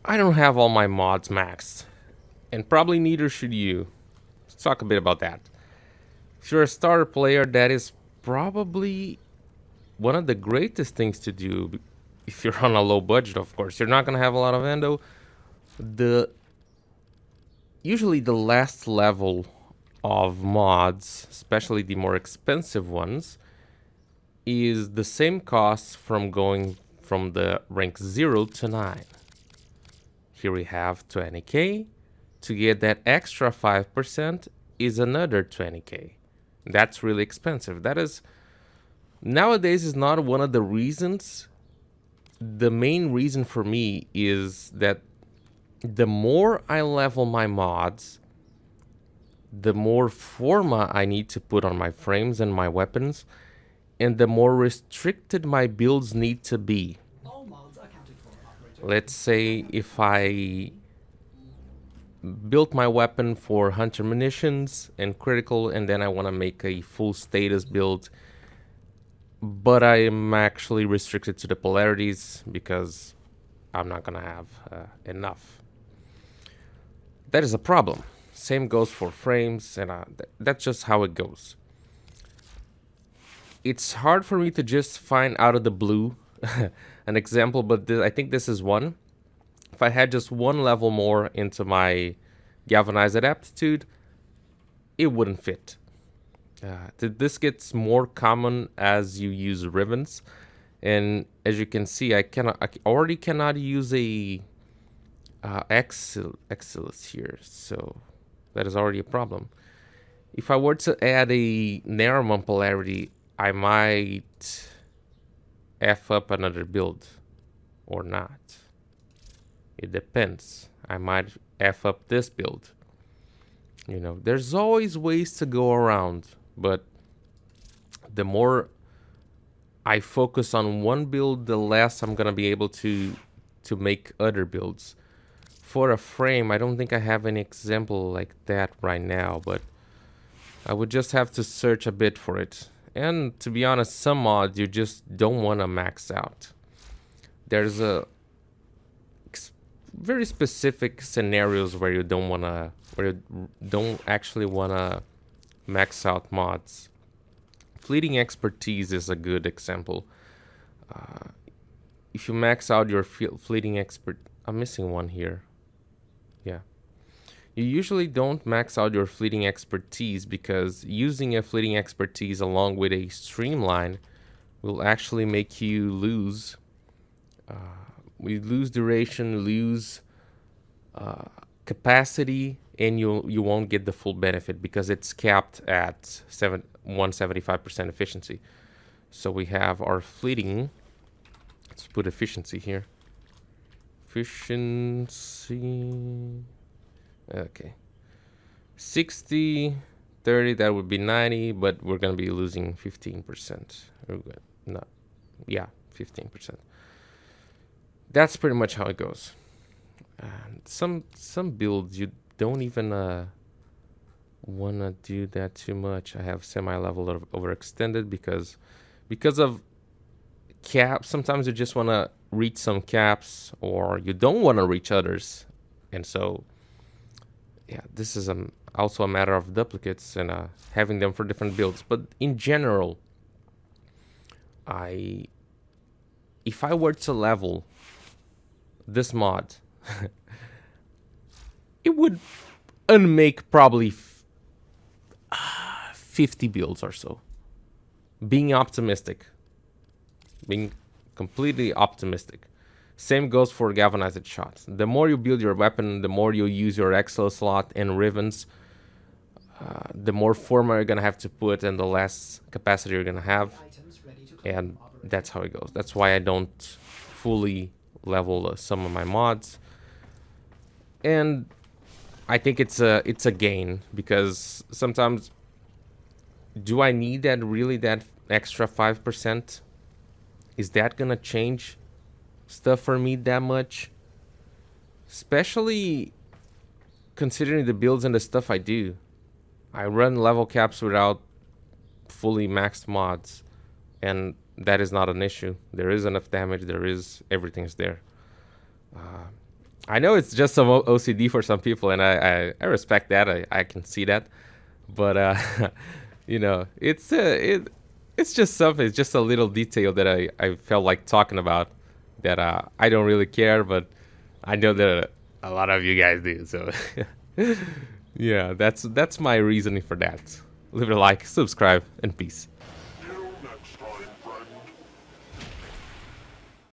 I don't have all my mods maxed, and probably neither should you. Let's talk a bit about that. If you're a starter player, that is probably one of the greatest things to do. If you're on a low budget, of course, you're not gonna have a lot of endo. The usually the last level of mods, especially the more expensive ones, is the same cost from going from the rank 0 to 9. Here we have 20k. To get that extra 5% is another 20k. That's really expensive. That is, nowadays, is not one of the reasons. The main reason for me is that the more I level my mods, the more forma I need to put on my frames and my weapons, and the more restricted my builds need to be. Let's say if I built my weapon for hunter munitions and critical, and then I want to make a full status build, but I am actually restricted to the polarities because I'm not gonna have enough. That is a problem. Same goes for frames, and that's just how it goes. It's hard for me to just find out of the blue an example, but I think this is one. If I had just one level more into my galvanized aptitude, it wouldn't fit. This gets more common as you use ribbons, and as you can see, I already cannot use a Excellus here, so that is already a problem. If I were to add a Narrowman polarity, I might F up another build or not. It depends. I might F up this build. You know, there's always ways to go around, but the more I focus on one build, the less I'm gonna be able to make other builds. For a frame, I don't think I have any example like that right now, but I would just have to search a bit for it. And to be honest, some mods you just don't want to max out. There's a very specific scenarios where you don't actually want to max out mods. Fleeting expertise is a good example. If you max out your fleeting expert, I'm missing one here. Yeah. You usually don't max out your fleeting expertise because using a fleeting expertise along with a streamline will actually make you lose. We lose duration, lose capacity, and you won't get the full benefit because it's capped at 175% efficiency. So we have our fleeting. Let's put efficiency here. Efficiency. Okay. 60, 30, that would be 90, but we're going to be losing 15%. Not, yeah, 15%. That's pretty much how it goes. Some builds you don't even want to do that too much. I have semi-level overextended because of caps. Sometimes you just want to reach some caps, or you don't want to reach others, and so yeah, this is also a matter of duplicates and having them for different builds. But in general, if I were to level this mod, it would unmake probably 50 builds or so. Being optimistic. Being completely optimistic. Same goes for galvanized shots. The more you build your weapon, the more you use your Excel slot and ribbons, the more forma you're going to have to put and the less capacity you're going to have. And that's how it goes. That's why I don't fully level some of my mods. And I think it's a gain because sometimes, do I need that extra 5%? Is that going to change stuff for me that much? Especially considering the builds and the stuff I do. I run level caps without fully maxed mods, and that is not an issue. There is enough damage, everything's there. I know it's just some OCD for some people, and I respect that. I can see that, but you know, it's just something. It's just a little detail that I felt like talking about that I don't really care, but I know that a lot of you guys do. So yeah, that's my reasoning for that. Leave a like, subscribe, and peace.